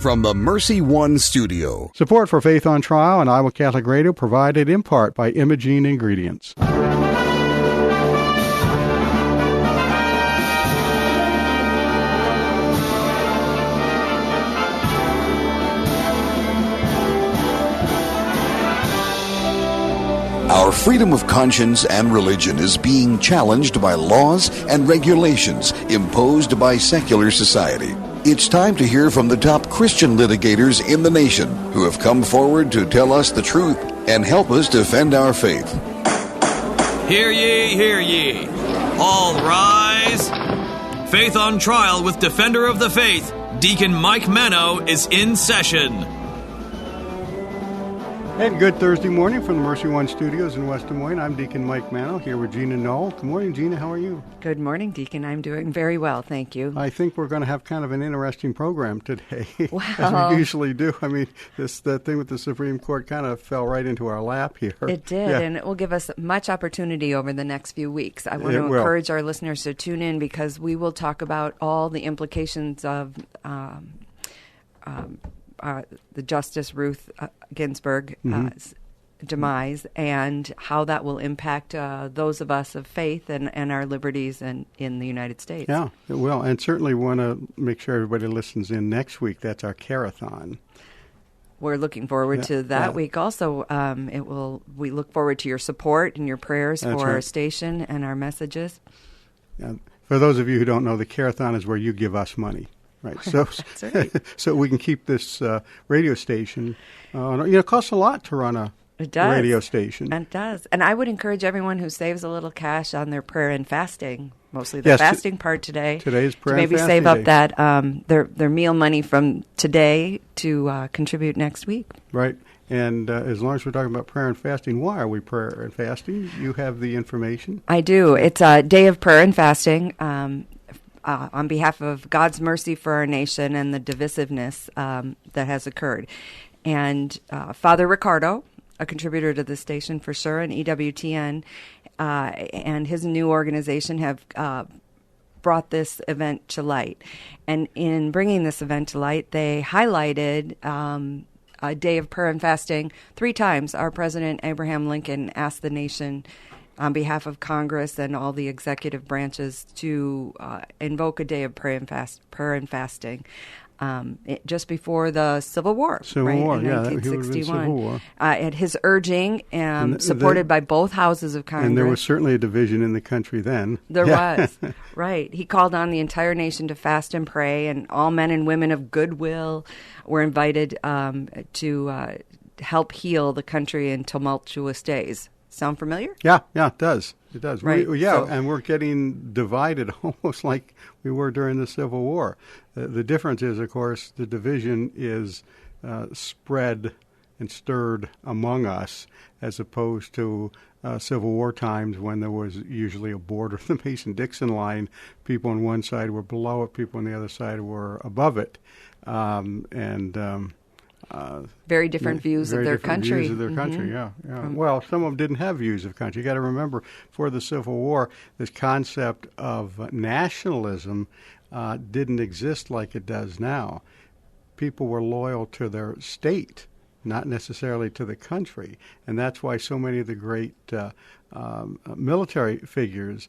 from the Mercy One studio. Support for Faith on Trial and Iowa Catholic Radio provided in part by Imogene Ingredients. Our freedom of conscience and religion is being challenged by laws and regulations imposed by secular society. It's time to hear from the top Christian litigators in the nation who have come forward to tell us the truth and help us defend our faith. Hear ye, hear ye. All rise. Faith on Trial with Defender of the Faith, Deacon Mike Mano, is in session. And good Thursday morning from the Mercy One Studios in West Des Moines. I'm Deacon Mike Mano here with Gina Knoll. Good morning, Gina. How are you? Good morning, Deacon. I'm doing very well, thank you. I think we're going to have kind of an interesting program today, Wow. as we usually do. I mean, that thing with the Supreme Court kind of fell right into our lap here. It did, Yeah. and it will give us much opportunity over the next few weeks. I want It to will. encourage our listeners to tune in because we will talk about all the implications of the Justice Ruth Ginsburg demise and how that will impact those of us of faith and our liberties in the United States. Yeah, it will. And certainly want to make sure everybody listens in next week. That's our Carathon. We're looking forward to that week also. We look forward to your support and your prayers That's for right. our station and our messages. For those of you who don't know, the Carathon is where you give us money. Right, so That's right. so we can keep this radio station. It costs a lot to run a radio station. It does. And I would encourage everyone who saves a little cash on their prayer and fasting, mostly the fasting part today. Today's prayer to and maybe fasting save up day. that their meal money from today to contribute next week. Right, and as long as we're talking about prayer and fasting, why are we prayer and fasting? You have the information. I do. It's a day of prayer and fasting. On behalf of God's mercy for our nation and the divisiveness that has occurred. And Father Ricardo, a contributor to the station for sure, and EWTN, and his new organization have brought this event to light. And in bringing this event to light, they highlighted a day of prayer and fasting 3 times. Our President Abraham Lincoln asked the nation on behalf of Congress and all the executive branches to invoke a day of prayer and fasting just before the Civil War, Civil right, War, in yeah, 1961. Civil War. At his urging, supported by both houses of Congress. And there was certainly a division in the country then. There was, right. He called on the entire nation to fast and pray, and all men and women of goodwill were invited to help heal the country in tumultuous days. Sound familiar? Yeah, it does. It does. Right. And we're getting divided almost like we were during the Civil War. The difference is, of course, the division is spread and stirred among us as opposed to Civil War times when there was usually a border, the Mason-Dixon line. People on one side were below it, people on the other side were above it. Very different views of their country. Views of their country, yeah. Well, some of them didn't have views of country. You got to remember, for the Civil War, this concept of nationalism didn't exist like it does now. People were loyal to their state, not necessarily to the country, and that's why so many of the great military figures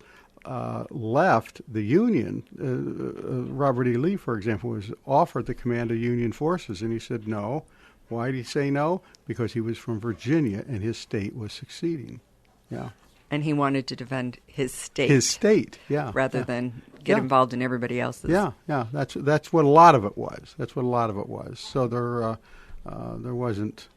left the Union. Robert E. Lee, for example, was offered the command of Union forces, and he said no. Why did he say no? Because he was from Virginia, and his state was succeeding. Yeah. And he wanted to defend his state. His state, yeah. Rather than get involved in everybody else's. Yeah. That's what a lot of it was. So there wasn't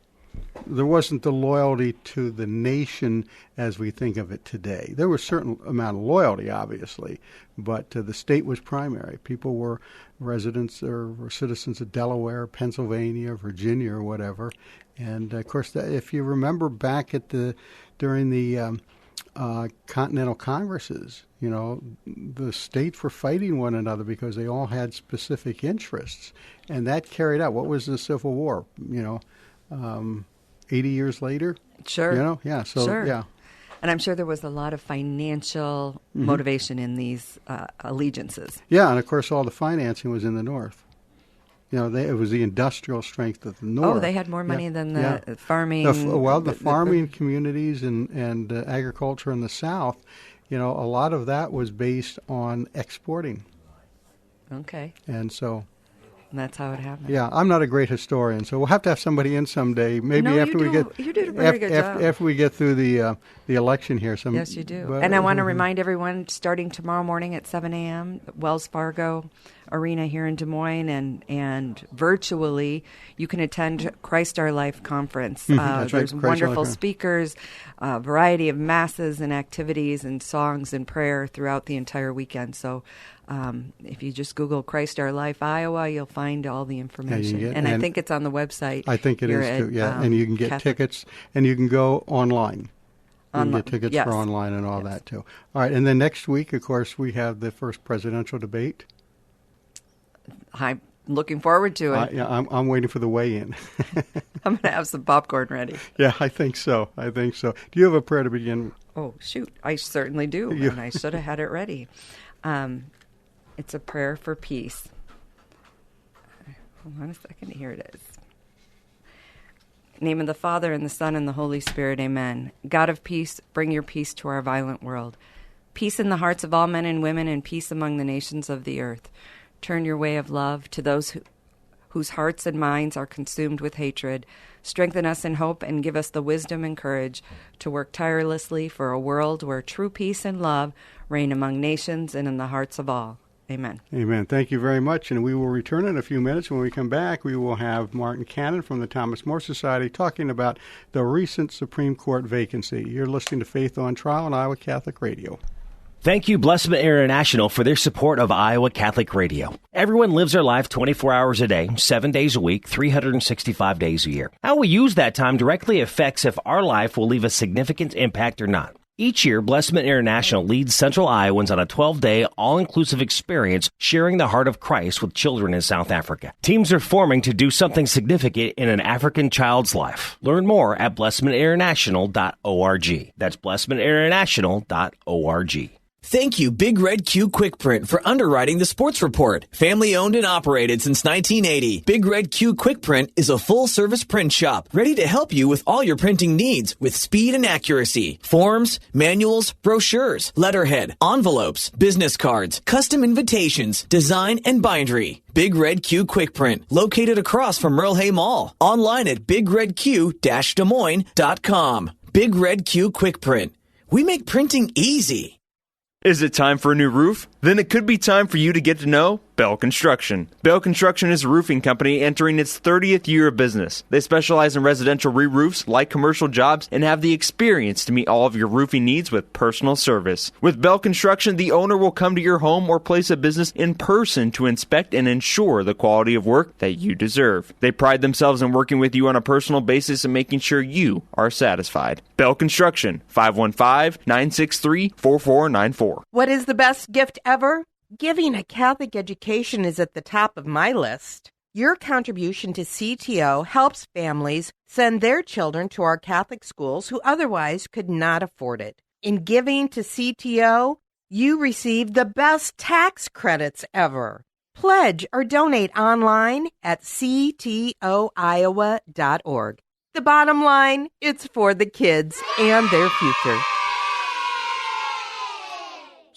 the loyalty to the nation as we think of it today. There was a certain amount of loyalty, obviously, but the state was primary. People were residents or were citizens of Delaware, Pennsylvania, Virginia, or whatever. And, of course, if you remember back during the Continental Congresses, the states were fighting one another because they all had specific interests. And that carried out. What was the Civil War? 80 years later? Sure. Sure. Yeah. And I'm sure there was a lot of financial motivation in these allegiances. Yeah, and of course all the financing was in the North. It was the industrial strength of the North. Oh, they had more money than the farming. The farming communities and agriculture in the South, a lot of that was based on exporting. Okay. And so... And that's how it happened. Yeah, I'm not a great historian, so we'll have to have somebody in someday. Maybe after we get you did a very good job. After we get through the election here. Yes, you do. And I want to remind everyone, starting tomorrow morning at 7 a.m., Wells Fargo Arena here in Des Moines, and virtually you can attend Christ Our Life Conference. There's wonderful speakers, a variety of masses and activities and songs and prayer throughout the entire weekend. So if you just Google Christ Our Life Iowa, you'll find all the information. And I think it's on the website. I think it is too, and you can get tickets, and you can go online. You can get tickets for online and all that too. All right, and then next week, of course, we have the first presidential debate. I'm looking forward to it. I'm waiting for the weigh-in. I'm going to have some popcorn ready. Yeah, I think so. Do you have a prayer to begin? Oh, shoot. I certainly do, and I should have had it ready. It's a prayer for peace. Hold on a second. Here it is. In the name of the Father, and the Son, and the Holy Spirit, amen. God of peace, bring your peace to our violent world. Peace in the hearts of all men and women, and peace among the nations of the earth. Turn your way of love to those whose hearts and minds are consumed with hatred. Strengthen us in hope and give us the wisdom and courage to work tirelessly for a world where true peace and love reign among nations and in the hearts of all. Amen. Amen. Thank you very much. And we will return in a few minutes. When we come back, we will have Martin Cannon from the Thomas More Society talking about the recent Supreme Court vacancy. You're listening to Faith on Trial on Iowa Catholic Radio. Thank you, Blessman International, for their support of Iowa Catholic Radio. Everyone lives their life 24 hours a day, 7 days a week, 365 days a year. How we use that time directly affects if our life will leave a significant impact or not. Each year, Blessman International leads Central Iowans on a 12-day, all-inclusive experience sharing the heart of Christ with children in South Africa. Teams are forming to do something significant in an African child's life. Learn more at blessmaninternational.org. That's blessmaninternational.org. Thank you, Big Red Q Quick Print, for underwriting the sports report. Family owned and operated since 1980, Big Red Q Quick Print is a full-service print shop ready to help you with all your printing needs with speed and accuracy. Forms, manuals, brochures, letterhead, envelopes, business cards, custom invitations, design, and bindery. Big Red Q Quick Print, located across from Merle Hay Mall. Online at bigredq-desmoines.com. Big Red Q Quick Print. We make printing easy. Is it time for a new roof? Then it could be time for you to get to know Bell Construction. Bell Construction is a roofing company entering its 30th year of business. They specialize in residential re-roofs, light commercial jobs, and have the experience to meet all of your roofing needs with personal service. With Bell Construction, the owner will come to your home or place of business in person to inspect and ensure the quality of work that you deserve. They pride themselves in working with you on a personal basis and making sure you are satisfied. Bell Construction, 515-963-4494. What is the best gift ever? Giving a Catholic education is at the top of my list. Your contribution to CTO helps families send their children to our Catholic schools who otherwise could not afford it. In giving to CTO, you receive the best tax credits ever. Pledge or donate online at ctoiowa.org. The bottom line, it's for the kids and their future.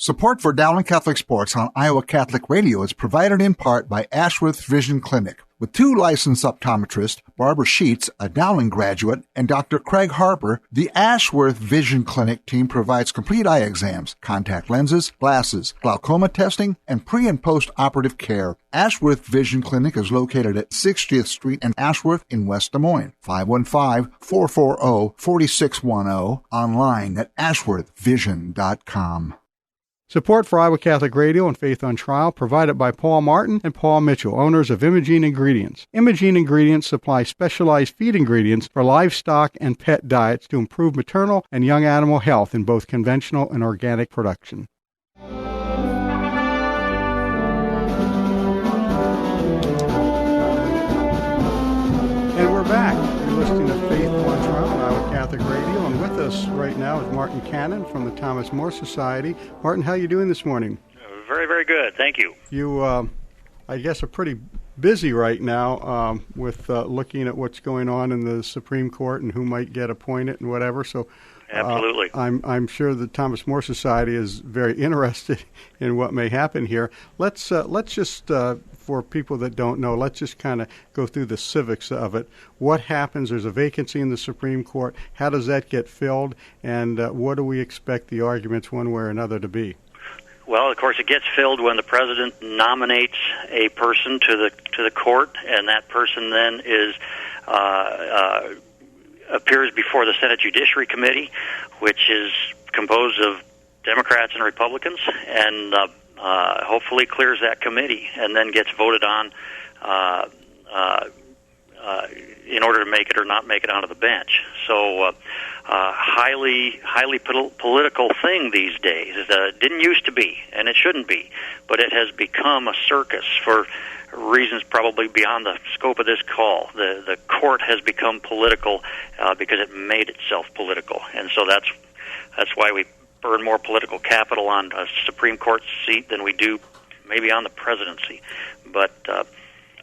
Support for Dowling Catholic Sports on Iowa Catholic Radio is provided in part by Ashworth Vision Clinic. With 2 licensed optometrists, Barbara Sheets, a Dowling graduate, and Dr. Craig Harper, the Ashworth Vision Clinic team provides complete eye exams, contact lenses, glasses, glaucoma testing, and pre- and post-operative care. Ashworth Vision Clinic is located at 60th Street and Ashworth in West Des Moines. 515-440-4610, online at ashworthvision.com. Support for Iowa Catholic Radio and Faith on Trial provided by Paul Martin and Paul Mitchell, owners of Imogene Ingredients. Imogene Ingredients supply specialized feed ingredients for livestock and pet diets to improve maternal and young animal health in both conventional and organic production. And we're back. You're listening to Faith on Trial on Iowa Catholic Radio, and with us right now is Martin Cannon from the Thomas More Society. Martin, how are you doing this morning? Very, very good. Thank you. You, I guess, a pretty busy right now with looking at what's going on in the Supreme Court and who might get appointed and whatever. So, absolutely, I'm sure the Thomas More Society is very interested in what may happen here. Let's just for people that don't know, let's just kind of go through the civics of it. What happens? There's a vacancy in the Supreme Court. How does that get filled? And what do we expect the arguments one way or another to be? Well, of course, it gets filled when the president nominates a person to the court, and that person then appears before the Senate Judiciary Committee, which is composed of Democrats and Republicans, and hopefully clears that committee, and then gets voted on in order to make it or not make it onto the bench. So, highly political thing these days. It didn't used to be, and it shouldn't be, but it has become a circus for reasons probably beyond the scope of this call. The court has become political because it made itself political, and so that's why we burn more political capital on a Supreme Court seat than we do maybe on the presidency. But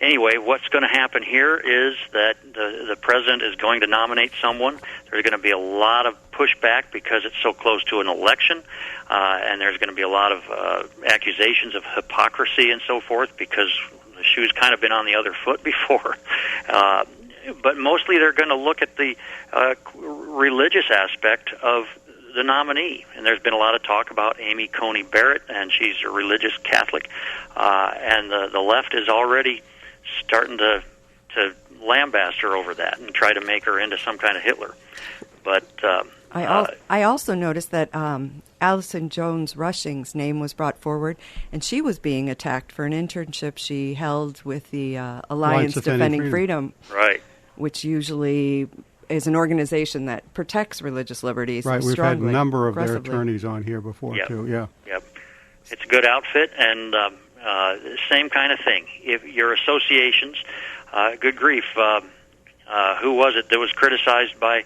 anyway, what's going to happen here is that the president is going to nominate someone. There's going to be a lot of pushback because it's so close to an election, and there's going to be a lot of accusations of hypocrisy and so forth because the shoe's kind of been on the other foot before. But mostly they're going to look at the religious aspect of the nominee, and there's been a lot of talk about Amy Coney Barrett, and she's a religious Catholic, and the left is already starting to lambaste her over that and try to make her into some kind of Hitler. But I also noticed that Allison Jones Rushing's name was brought forward, and she was being attacked for an internship she held with the Alliance Defending Freedom, right? Which usually is an organization that protects religious liberties. Right, we've had a number of their aggressively. attorneys on here before, too, yeah. Yep. It's a good outfit, and same kind of thing. If your associations, good grief, who was it that was criticized by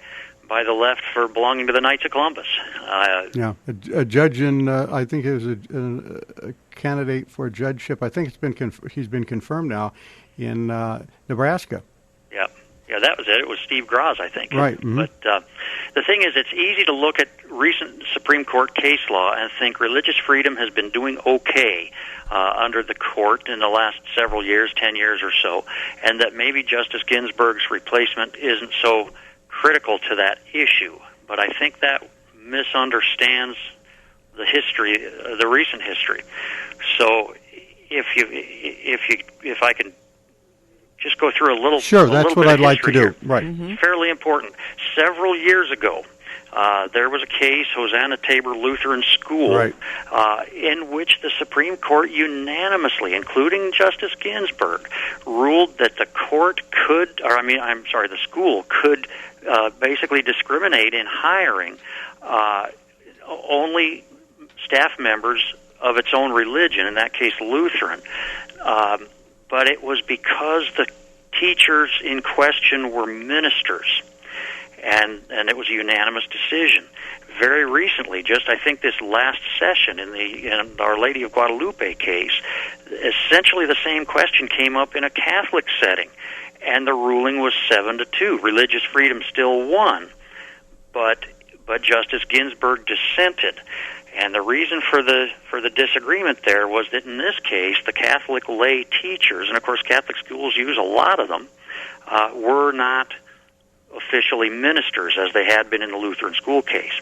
the left for belonging to the Knights of Columbus? A judge in, I think it was a candidate for a judgeship. I think he's been confirmed now in Nebraska. Yeah, that was it. It was Steve Graz, I think. Right. Mm-hmm. But the thing is, it's easy to look at recent Supreme Court case law and think religious freedom has been doing okay under the court in the last several years, 10 years or so, and that maybe Justice Ginsburg's replacement isn't so critical to that issue. But I think that misunderstands the history, the recent history. So if I can just go through a little. Sure, that's what I'd like to do. Here. Right. Mm-hmm. Fairly important. Several years ago, there was a case, Hosanna Tabor Lutheran School, right, in which the Supreme Court unanimously, including Justice Ginsburg, ruled that the school could basically discriminate in hiring only staff members of its own religion, in that case Lutheran. But it was because the teachers in question were ministers, and it was a unanimous decision. Very recently, just I think this last session in Our Lady of Guadalupe case, essentially the same question came up in a Catholic setting, and the ruling was 7-2. Religious freedom still won, but Justice Ginsburg dissented. And the reason for the disagreement there was that in this case, the Catholic lay teachers, and of course Catholic schools use a lot of them, were not officially ministers as they had been in the Lutheran school case.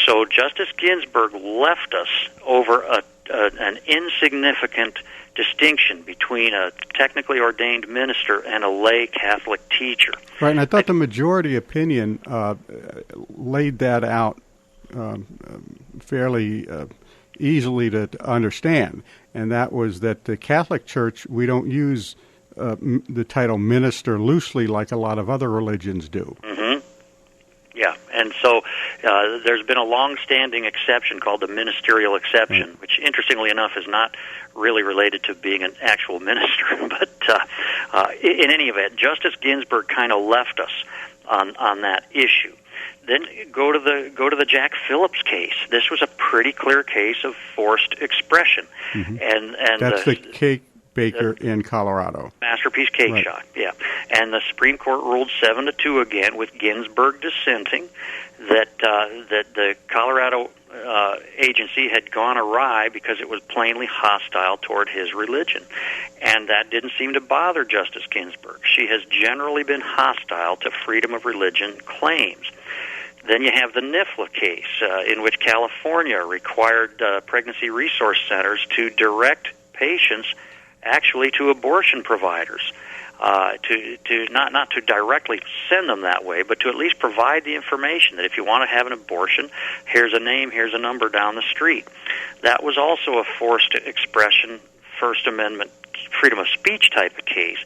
So Justice Ginsburg left us over an insignificant distinction between a technically ordained minister and a lay Catholic teacher. Right, and I thought the majority opinion laid that out fairly easily to understand, and that was that the Catholic Church, we don't use the title minister loosely like a lot of other religions do. Mm-hmm. Yeah, and so there's been a long-standing exception called the ministerial exception, which, interestingly enough, is not really related to being an actual minister. But in any event, Justice Ginsburg kind of left us on that issue. Then go to the Jack Phillips case. This was a pretty clear case of forced expression, mm-hmm. and that's the baker in Colorado. Masterpiece cake Right. shop, yeah. And the Supreme Court ruled 7-2 again, with Ginsburg dissenting, that the Colorado agency had gone awry because it was plainly hostile toward his religion. And that didn't seem to bother Justice Ginsburg. She has generally been hostile to freedom of religion claims. Then you have the NIFLA case, in which California required pregnancy resource centers to direct patients actually to abortion providers, to not to directly send them that way, but to at least provide the information that if you want to have an abortion, here's a name, here's a number down the street. That was also a forced expression, First Amendment, freedom of speech type of case,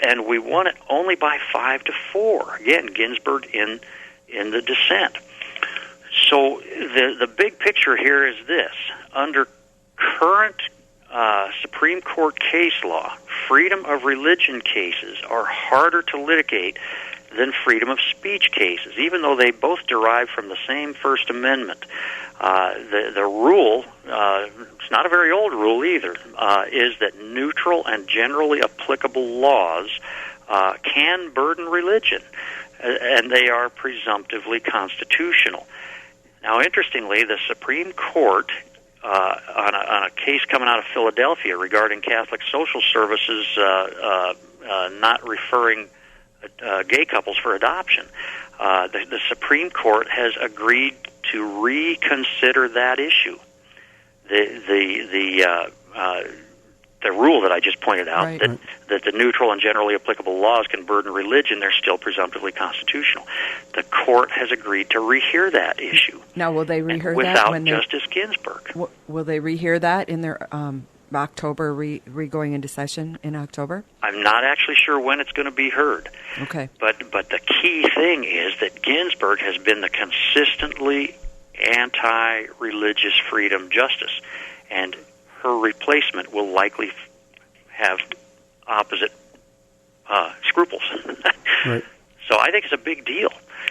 and we won it only by 5-4. Again, Ginsburg in the dissent. So the big picture here is this: under current Supreme Court case law, freedom of religion cases are harder to litigate than freedom of speech cases, even though they both derive from the same First Amendment. The rule, it's not a very old rule either, is that neutral and generally applicable laws can burden religion, and they are presumptively constitutional. Now, interestingly, the Supreme Court, on a case coming out of Philadelphia regarding Catholic social services not referring gay couples for adoption, the Supreme Court has agreed to reconsider that issue. The rule that I just pointed out, right, that the neutral and generally applicable laws can burden religion, they're still presumptively constitutional. The court has agreed to rehear that issue. Now, will they rehear that without Justice Ginsburg? Will they rehear that in their October going into session in October? I'm not actually sure when it's going to be heard. Okay. But the key thing is that Ginsburg has been the consistently anti-religious freedom justice, and her replacement will likely have opposite scruples. Right. So I think it's a big deal.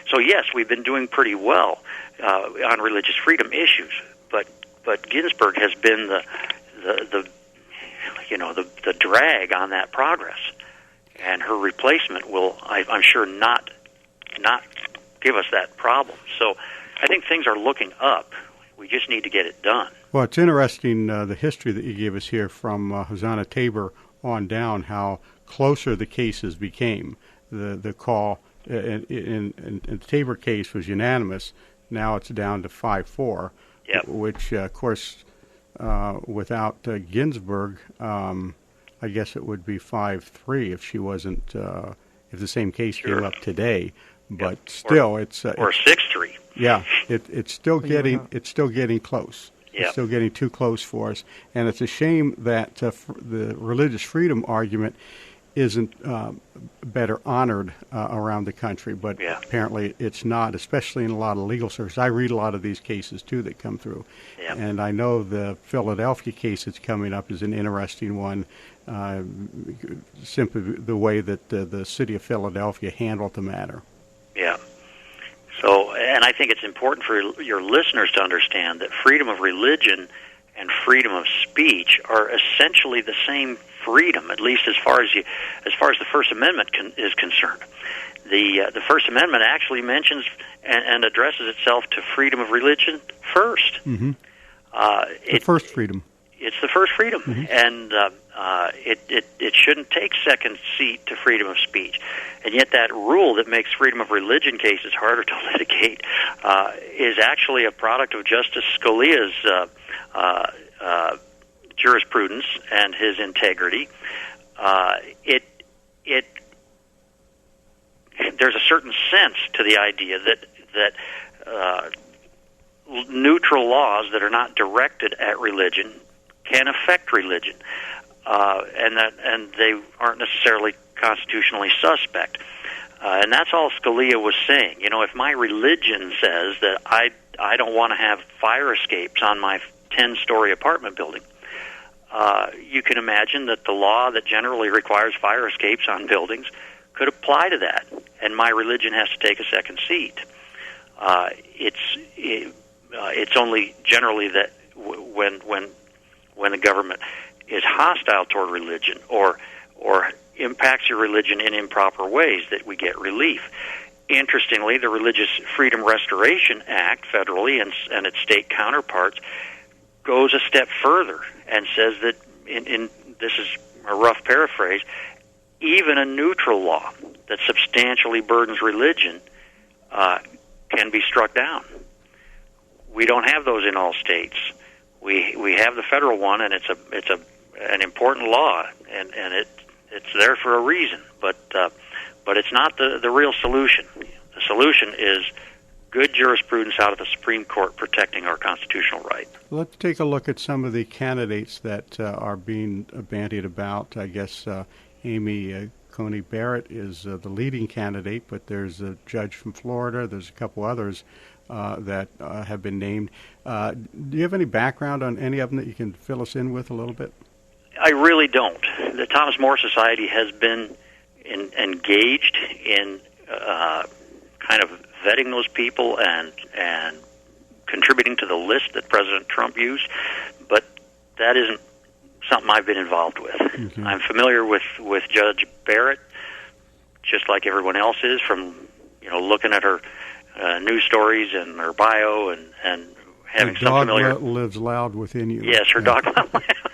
So yes, we've been doing pretty well on religious freedom issues, but Ginsburg has been the drag on that progress, and her replacement will, I'm sure, not give us that problem. So I think things are looking up. We just need to get it done. Well, it's interesting, the history that you gave us here from Hosanna Tabor on down, how closer the cases became. The call in the Tabor case was unanimous. Now it's down to 5-4, yep, which, of course, without Ginsburg, I guess it would be 5-3 if she wasn't, if the same case came up today. But yep, still, or 6-3. Yeah, it's still getting close. Yep. It's still getting too close for us, and it's a shame that the religious freedom argument isn't better honored around the country. But apparently, it's not, especially in a lot of legal services. I read a lot of these cases too that come through, and I know the Philadelphia case that's coming up is an interesting one. Simply the way that the city of Philadelphia handled the matter. Yeah. So, and I think it's important for your listeners to understand that freedom of religion and freedom of speech are essentially the same freedom, at least as far as the First Amendment is concerned. The First Amendment actually mentions and addresses itself to freedom of religion first. Mm-hmm. The first freedom. It's the first freedom, mm-hmm, and it shouldn't take second seat to freedom of speech. And yet that rule that makes freedom of religion cases harder to litigate is actually a product of Justice Scalia's jurisprudence and his integrity. There's a certain sense to the idea that neutral laws that are not directed at religion can affect religion, and they aren't necessarily constitutionally suspect. And that's all Scalia was saying. You know, if my religion says that I don't want to have fire escapes on my 10-story apartment building, you can imagine that the law that generally requires fire escapes on buildings could apply to that, and my religion has to take a second seat. It's only generally that when the government is hostile toward religion or impacts your religion in improper ways, that we get relief. Interestingly, the Religious Freedom Restoration Act, federally and its state counterparts, goes a step further and says that, in this is a rough paraphrase, even a neutral law that substantially burdens religion can be struck down. We don't have those in all states. We have the federal one, and it's an important law, and it's there for a reason. But it's not the real solution. The solution is good jurisprudence out of the Supreme Court protecting our constitutional right. Let's take a look at some of the candidates that are being bandied about. I guess Amy Coney Barrett is the leading candidate, but there's a judge from Florida. There's a couple others that have been named. Do you have any background on any of them that you can fill us in with a little bit? I really don't. The Thomas More Society has been engaged in kind of vetting those people and contributing to the list that President Trump used, but that isn't something I've been involved with. Mm-hmm. I'm familiar with Judge Barrett, just like everyone else is, from looking at her news stories and her bio and having some familiar. Dog lives loud within you. Yes, her dog.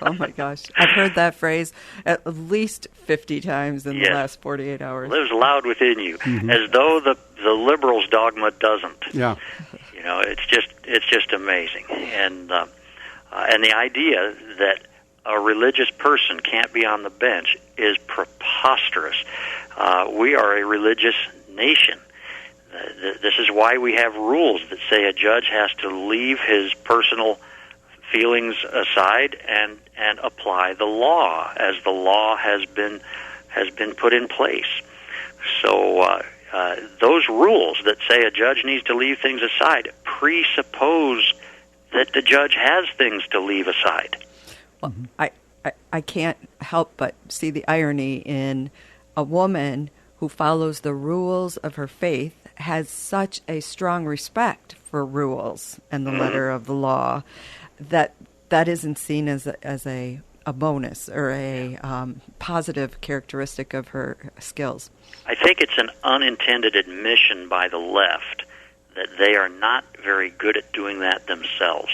Oh my gosh, I've heard that phrase at least 50 times in the last 48 hours. Lives loud within you, as though the liberals' dogma doesn't. Yeah, it's just amazing, and the idea that a religious person can't be on the bench is preposterous. We are a religious nation. This is why we have rules that say a judge has to leave his personal feelings aside and apply the law as the law has been put in place. So those rules that say a judge needs to leave things aside presuppose that the judge has things to leave aside. Well, I can't help but see the irony in a woman who follows the rules of her faith, has such a strong respect for rules and the letter of the law, that isn't seen as a bonus or a positive characteristic of her skills. I think it's an unintended admission by the left that they are not very good at doing that themselves.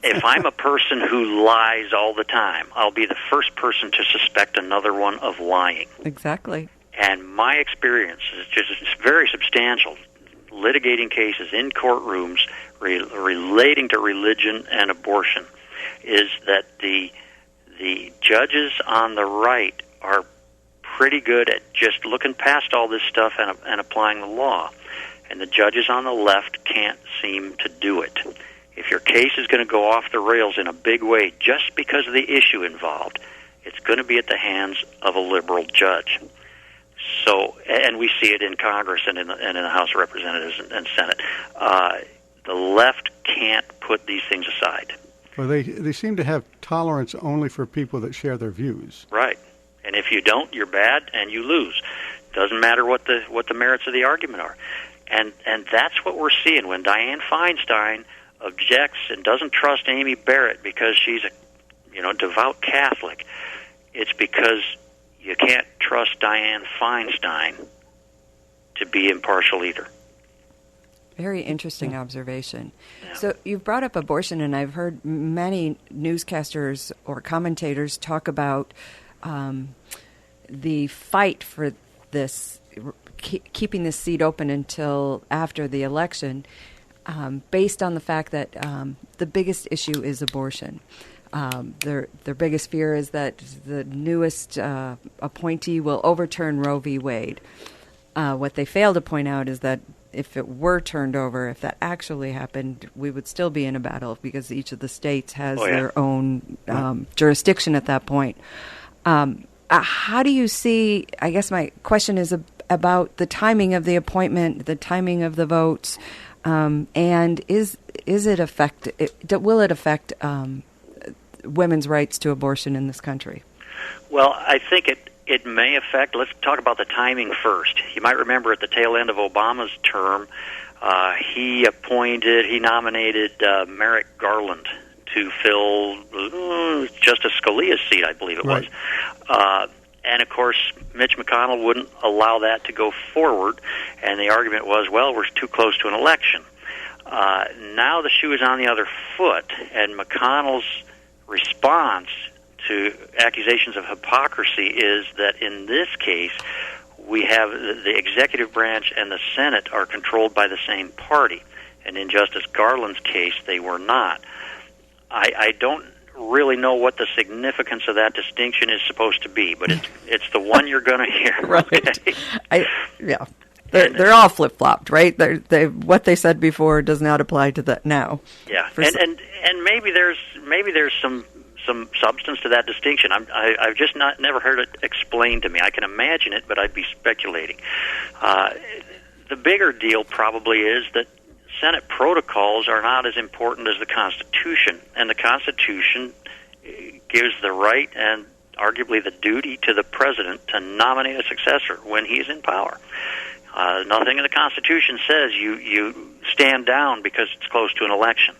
If I'm a person who lies all the time, I'll be the first person to suspect another one of lying. Exactly. And my experience is just very substantial, litigating cases in courtrooms relating to religion and abortion, is that the judges on the right are pretty good at just looking past all this stuff and applying the law. And the judges on the left can't seem to do it. If your case is going to go off the rails in a big way just because of the issue involved, it's going to be at the hands of a liberal judge. So, and we see it in Congress and in the House of Representatives and Senate. The left can't put these things aside. Well, they seem to have tolerance only for people that share their views. Right. And if you don't, you're bad and you lose. Doesn't matter what the merits of the argument are. And that's what we're seeing when Dianne Feinstein objects and doesn't trust Amy Barrett because she's a devout Catholic. It's because you can't trust Dianne Feinstein to be impartial either. Very interesting observation. Yeah. So you've brought up abortion, and I've heard many newscasters or commentators talk about the fight for this, keeping this seat open until after the election, based on the fact that the biggest issue is abortion. Their biggest fear is that the newest appointee will overturn Roe v. Wade. What they fail to point out is that if it were turned over, if that actually happened, we would still be in a battle because each of the states has their own jurisdiction at that point. How do you see, I guess my question is about the timing of the appointment, the timing of the votes, and will it affect women's rights to abortion in this country? Well, I think it may affect. Let's talk about the timing first. You might remember at the tail end of Obama's term, he nominated Merrick Garland to fill Justice Scalia's seat, I believe it was. And, of course, Mitch McConnell wouldn't allow that to go forward, and the argument was, well, we're too close to an election. Now the shoe is on the other foot, and McConnell's response to accusations of hypocrisy is that in this case, we have the executive branch and the Senate are controlled by the same party, and in Justice Garland's case, they were not. I don't really know what the significance of that distinction is supposed to be, but it's the one you're going to hear. Right. Okay? They're all flip-flopped, right? What they said before does not apply to that now. Yeah, and maybe there's some substance to that distinction. I've just never heard it explained to me. I can imagine it, but I'd be speculating. The bigger deal probably is that Senate protocols are not as important as the Constitution, and the Constitution gives the right and arguably the duty to the president to nominate a successor when he's in power. Nothing in the Constitution says you stand down because it's close to an election.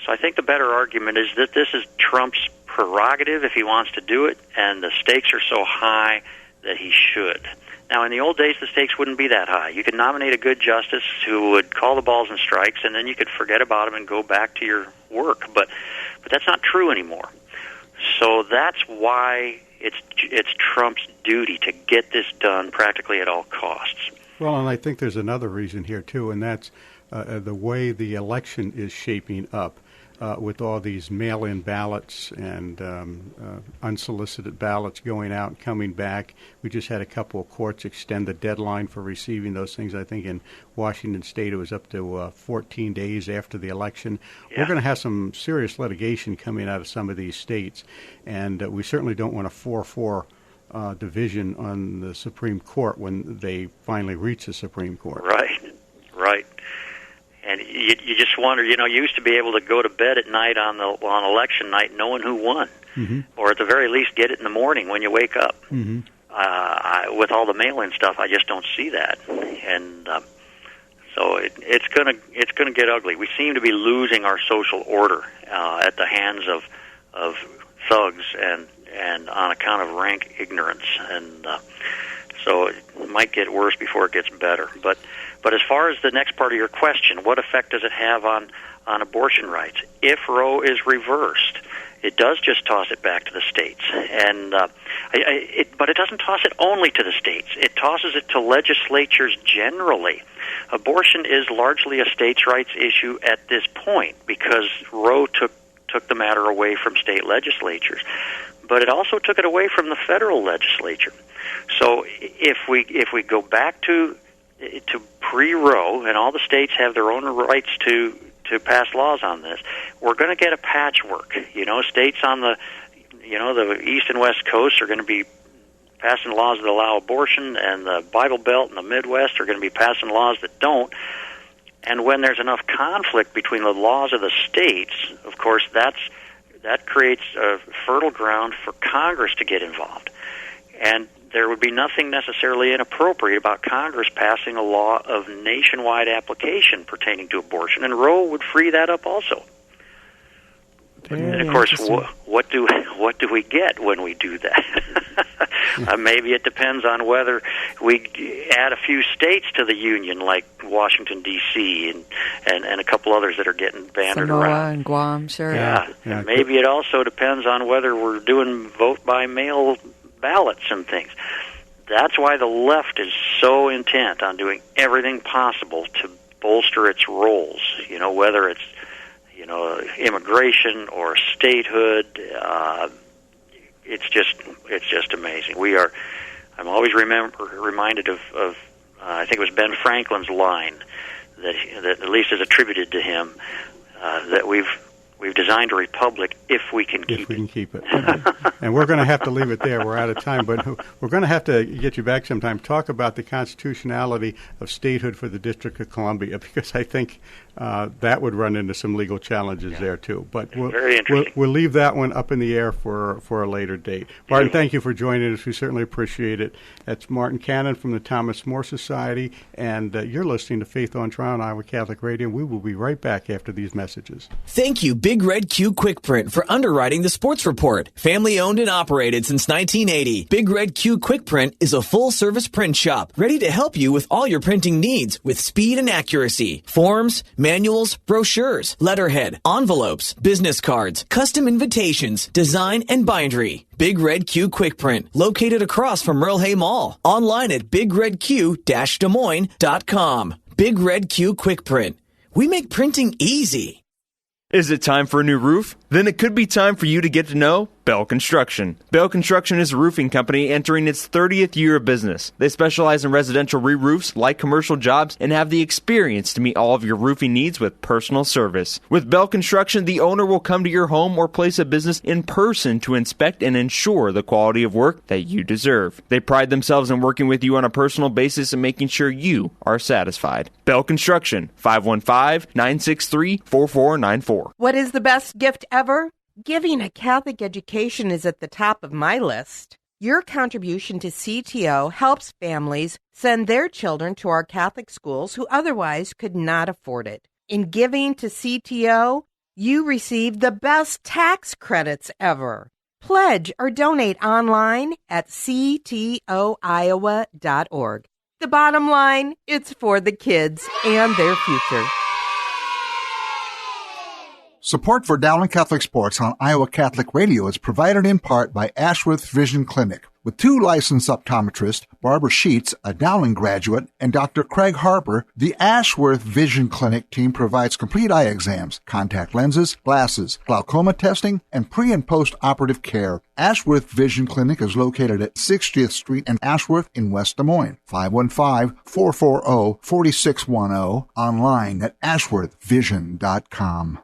So I think the better argument is that this is Trump's prerogative if he wants to do it, and the stakes are so high that he should. Now, in the old days, the stakes wouldn't be that high. You could nominate a good justice who would call the balls and strikes, and then you could forget about him and go back to your work. But that's not true anymore. So that's why it's Trump's duty to get this done practically at all costs. Well, and I think there's another reason here, too, and that's the way the election is shaping up with all these mail-in ballots and unsolicited ballots going out and coming back. We just had a couple of courts extend the deadline for receiving those things. I think in Washington State it was up to 14 days after the election. Yeah. We're going to have some serious litigation coming out of some of these states, and we certainly don't want a 4-4 division on the Supreme Court when they finally reach the Supreme Court. Right. And you just wonder, you used to be able to go to bed at night on election night knowing who won, or at the very least get it in the morning when you wake up. With all the mail-in stuff, I just don't see that, and so it's gonna get ugly. We seem to be losing our social order at the hands of thugs and on account of rank ignorance, and so it might get worse before it gets better. But as far as the next part of your question, what effect does it have on abortion rights? If Roe is reversed, it does just toss it back to the states. And but it doesn't toss it only to the states. It tosses it to legislatures generally. Abortion is largely a states' rights issue at this point because Roe took the matter away from state legislatures. But it also took it away from the federal legislature. So if we go back to pre-Roe, and all the states have their own rights to pass laws on this, we're going to get a patchwork. States on the East and West Coast are going to be passing laws that allow abortion, and the Bible Belt and the Midwest are going to be passing laws that don't. And when there's enough conflict between the laws of the states, of course, that creates a fertile ground for Congress to get involved. And there would be nothing necessarily inappropriate about Congress passing a law of nationwide application pertaining to abortion, and Roe would free that up also. And of course, what do we get when we do that? Maybe it depends on whether we add a few states to the union, like Washington D.C. and a couple others that are getting bandied Samoa around. And Guam, sure. Yeah. And maybe it also depends on whether we're doing vote by mail ballots and things. That's why the left is so intent on doing everything possible to bolster its roles, whether it's immigration or statehood. It's just amazing. I'm always reminded of I think it was Ben Franklin's line that at least is attributed to him, that we've designed a republic if we can keep it. If we can keep it. And we're going to have to leave it there. We're out of time, but we're going to have to get you back sometime, talk about the constitutionality of statehood for the District of Columbia, because I think that would run into some legal challenges there, too. But we'll leave that one up in the air for a later date. Martin, thank you for joining us. We certainly appreciate it. That's Martin Cannon from the Thomas More Society, and you're listening to Faith on Trial on Iowa Catholic Radio. We will be right back after these messages. Thank you, Big Red Q Quick Print for underwriting the sports report. Family owned and operated since 1980. Big Red Q Quick Print is a full-service print shop ready to help you with all your printing needs with speed and accuracy. Forms, manuals, brochures, letterhead, envelopes, business cards, custom invitations, design, and bindery. Big Red Q Quick Print, located across from Merle Hay Mall. Online at bigredq-desmoines.com. Big Red Q Quick Print. We make printing easy. Is it time for a new roof? Then it could be time for you to get to know Bell Construction. Bell Construction is a roofing company entering its 30th year of business. They specialize in residential re-roofs, light commercial jobs, and have the experience to meet all of your roofing needs with personal service. With Bell Construction, the owner will come to your home or place of business in person to inspect and ensure the quality of work that you deserve. They pride themselves in working with you on a personal basis and making sure you are satisfied. Bell Construction, 515-963-4494. What is the best gift ever? Giving a Catholic education is at the top of my list. Your contribution to CTO helps families send their children to our Catholic schools who otherwise could not afford it. In giving to CTO, you receive the best tax credits ever. Pledge or donate online at ctoiowa.org. The bottom line, it's for the kids and their future. Support for Dowling Catholic Sports on Iowa Catholic Radio is provided in part by Ashworth Vision Clinic. With 2 licensed optometrists, Barbara Sheets, a Dowling graduate, and Dr. Craig Harper, the Ashworth Vision Clinic team provides complete eye exams, contact lenses, glasses, glaucoma testing, and pre- and post-operative care. Ashworth Vision Clinic is located at 60th Street and Ashworth in West Des Moines. 515-440-4610, online at ashworthvision.com.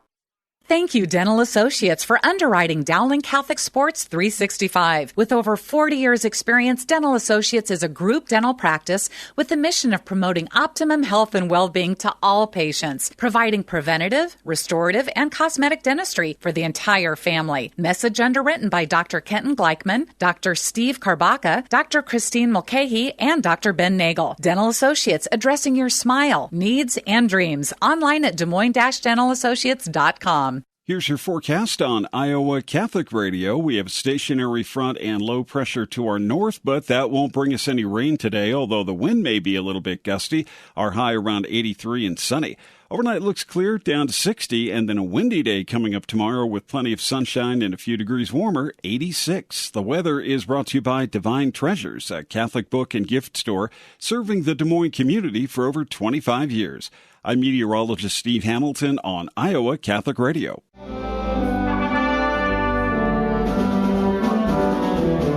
Thank you, Dental Associates, for underwriting Dowling Catholic Sports 365. With over 40 years' experience, Dental Associates is a group dental practice with the mission of promoting optimum health and well-being to all patients, providing preventative, restorative, and cosmetic dentistry for the entire family. Message underwritten by Dr. Kenton Gleichman, Dr. Steve Karbaka, Dr. Christine Mulcahy, and Dr. Ben Nagel. Dental Associates, addressing your smile, needs, and dreams. Online at DesMoines-DentalAssociates.com. Here's your forecast on Iowa Catholic Radio. We have a stationary front and low pressure to our north, but that won't bring us any rain today, although the wind may be a little bit gusty. Our high around 83 and sunny. Overnight looks clear, down to 60, and then a windy day coming up tomorrow with plenty of sunshine and a few degrees warmer, 86. The weather is brought to you by Divine Treasures, a Catholic book and gift store serving the Des Moines community for over 25 years. I'm meteorologist Steve Hamilton on Iowa Catholic Radio.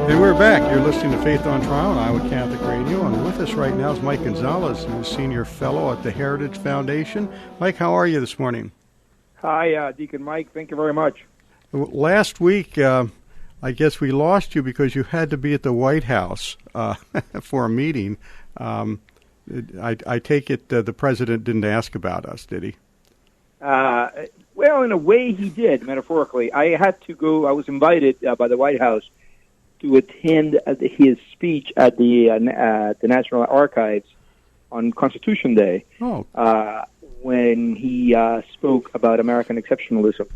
And we're back. You're listening to Faith on Trial on Iowa Catholic Radio. And with us right now is Mike Gonzalez, who's Senior Fellow at the Heritage Foundation. Mike, how are you this morning? Hi, Deacon Mike. Thank you very much. Last week, I guess we lost you because you had to be at the White House for a meeting. I take it the president didn't ask about us, did he? Well, in a way he did, metaphorically. I had to go. I was invited by the White House to attend his speech at the National Archives on Constitution Day when he spoke about American exceptionalism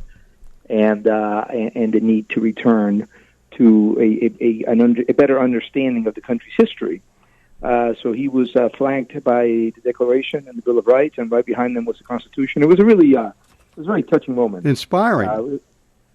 and the need to return to a better understanding of the country's history. So he was flanked by the Declaration and the Bill of Rights, and right behind them was the Constitution. It was a really, very touching moment. Inspiring.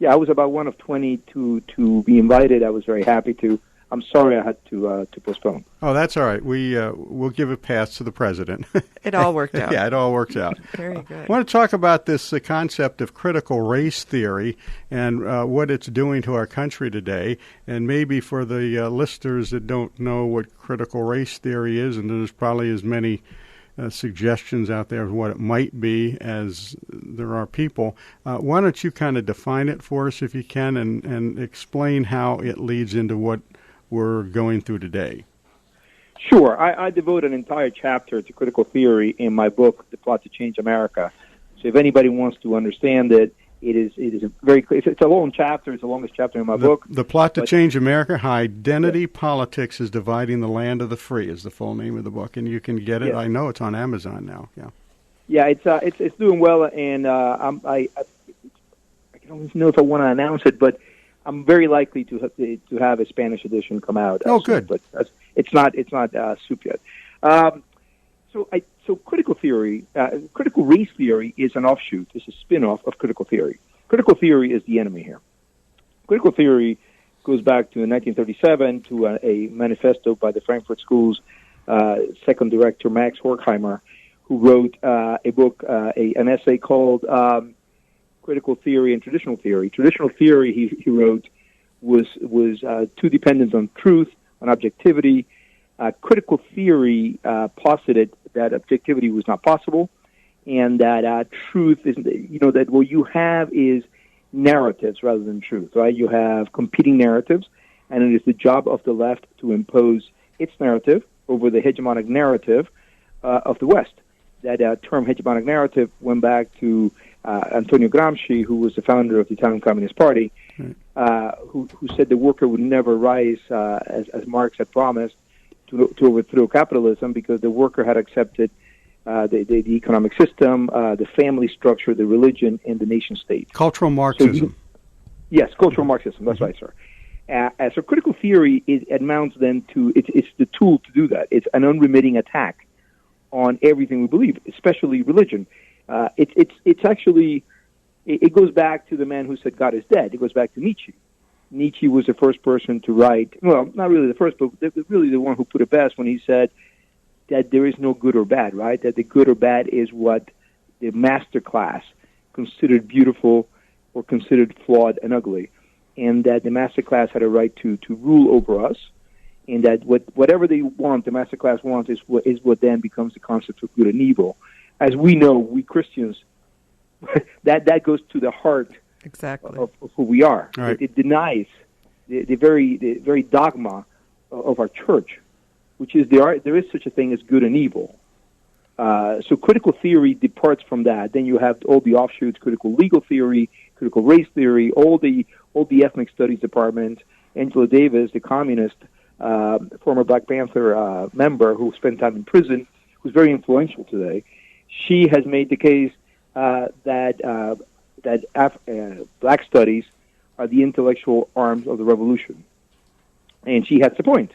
I was about one of 20 to be invited. I was very happy to. I'm sorry I had to postpone. Oh, that's all right. We'll give a pass to the president. It all worked out. Yeah, it all works out. Very good. I want to talk about this concept of critical race theory and what it's doing to our country today. And maybe for the listeners that don't know what critical race theory is, and there's probably as many suggestions out there of what it might be as there are people. Why don't you kind of define it for us if you can and explain how it leads into what we're going through today? Sure. I devote an entire chapter to critical theory in my book, The Plot to Change America. So if anybody wants to understand it, it is very clear. It's a long chapter. It's the longest chapter in my book. The Plot to Change America, How Identity Politics is Dividing the Land of the Free is the full name of the book, and you can get it. Yes. I know it's on Amazon now. Yeah. Yeah, it's doing well, and I don't know if I want to announce it, but I'm very likely to have a Spanish edition come out. Good. But it's not soup yet. So critical theory, critical race theory is an offshoot. It's a spin-off of critical theory. Critical theory is the enemy here. Critical theory goes back to 1937 to a manifesto by the Frankfurt School's second director, Max Horkheimer, who wrote a book, an essay called Critical Theory and Traditional Theory. Traditional theory, he wrote, was too dependent on truth, on objectivity. Critical theory posited that objectivity was not possible, and that truth is, that what you have is narratives rather than truth, right? You have competing narratives, and it is the job of the left to impose its narrative over the hegemonic narrative of the West. That term hegemonic narrative went back to Antonio Gramsci, who was the founder of the Italian Communist Party, who said the worker would never rise, as Marx had promised, to overthrow capitalism, because the worker had accepted the economic system, the family structure, the religion, and the nation-state. Cultural Marxism. Yes, cultural Marxism. That's right, sir. So critical theory amounts then to, it's the tool to do that. It's an unremitting attack on everything we believe, especially religion. It's actually, it goes back to the man who said God is dead. It goes back to Nietzsche. Nietzsche was the first person to write, well, not really the first, but really the one who put it best when he said that there is no good or bad, right? That the good or bad is what the master class considered beautiful or considered flawed and ugly, and that the master class had a right to rule over us, and that whatever they want, the master class wants, is what then becomes the concept of good and evil. As we know, we Christians, that goes to the heart exactly of who we are. Right. It denies the very dogma of our church, which is there is such a thing as good and evil. So critical theory departs from that. Then you have all the offshoots: critical legal theory, critical race theory, all the ethnic studies department. Angela Davis, the communist, former Black Panther member who spent time in prison, who's very influential today. She has made the case that Black studies are the intellectual arms of the revolution. And she has the point.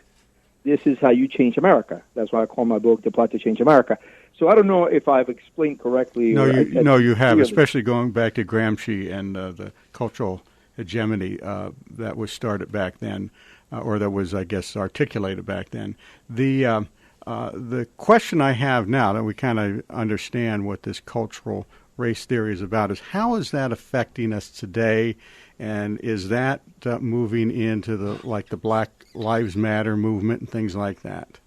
This is how you change America. That's why I call my book The Plot to Change America. So I don't know if I've explained correctly. No, you have, especially going back to Gramsci and the cultural hegemony that was started back then, or that was, I guess, articulated back then. The question I have now that we kind of understand what this cultural race theory is about is, how is that affecting us today, and is that moving into the Black Lives Matter movement and things like that?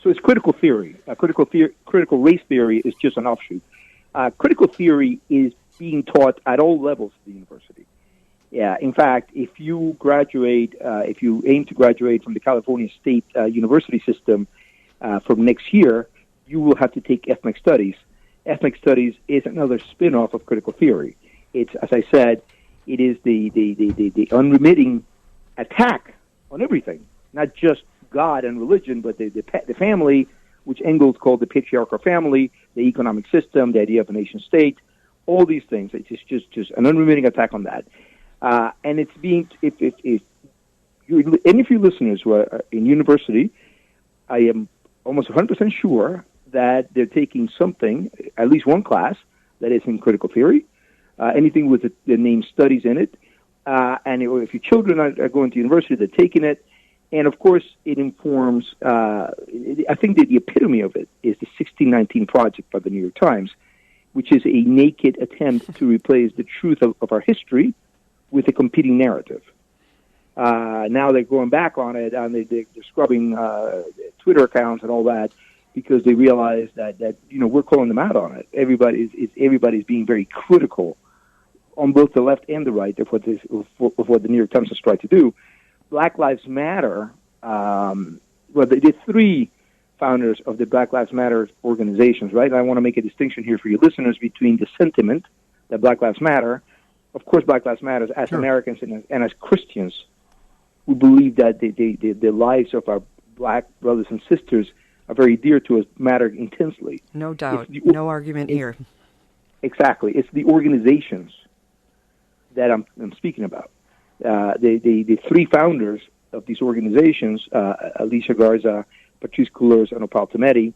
So it's critical theory. Critical race theory is just an offshoot. Critical theory is being taught at all levels of the university. Yeah, in fact, if you aim to graduate from the California State University system from next year, you will have to take ethnic studies. Ethnic studies is another spin-off of critical theory. It's, as I said, it is the unremitting attack on everything, not just God and religion, but the family, which Engels called the patriarchal family, the economic system, the idea of a nation-state, all these things. It's just an unremitting attack on that. And it's being, if any of you listeners who are in university, I am almost 100% sure that they're taking something, at least one class, that is in critical theory, anything with the name studies in it. And if your children are going to university, they're taking it. And, of course, it informs, I think that the epitome of it is the 1619 Project by the New York Times, which is a naked attempt to replace the truth of our history with a competing narrative. Now they're going back on it, and they're scrubbing Twitter accounts and all that, because they realize that we're calling them out on it. Everybody's being very critical on both the left and the right of what the New York Times has tried to do. Black Lives Matter, the three founders of the Black Lives Matter organizations, right? And I want to make a distinction here for your listeners between the sentiment that Black Lives Matter. Of course, Black Lives Matter as sure. Americans and as Christians, we believe that the lives of our black brothers and sisters are very dear to us, matter intensely. No doubt. No argument here. Exactly. It's the organizations that I'm speaking about. The three founders of these organizations, Alicia Garza, Patrizio, and Opal Tometi,